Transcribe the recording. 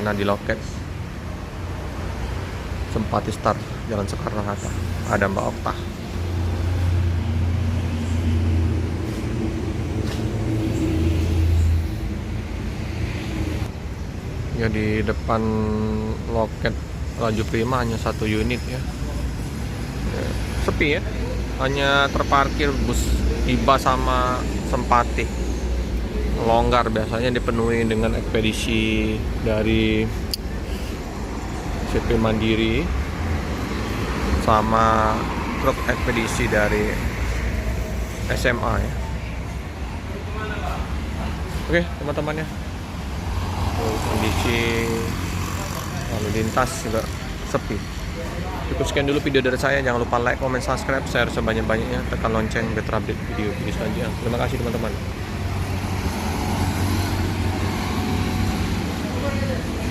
Karena di loket Sempati Star Jalan Soekarno-Hatta ada Mbak Okta. Ya, di depan loket Laju Prima hanya 1 unit ya. Sepi ya, hanya terparkir bus Iba sama Sempati. Longgar, biasanya dipenuhi dengan ekspedisi dari CP Mandiri sama truk ekspedisi dari SMA ya. Oke teman-teman ya, kondisi lalu lintas juga sepi. Cukup sekian dulu video dari saya. Jangan lupa like, comment, subscribe, share sebanyak-banyaknya, tekan lonceng biar terupdate video selanjutnya. Terima kasih teman-teman.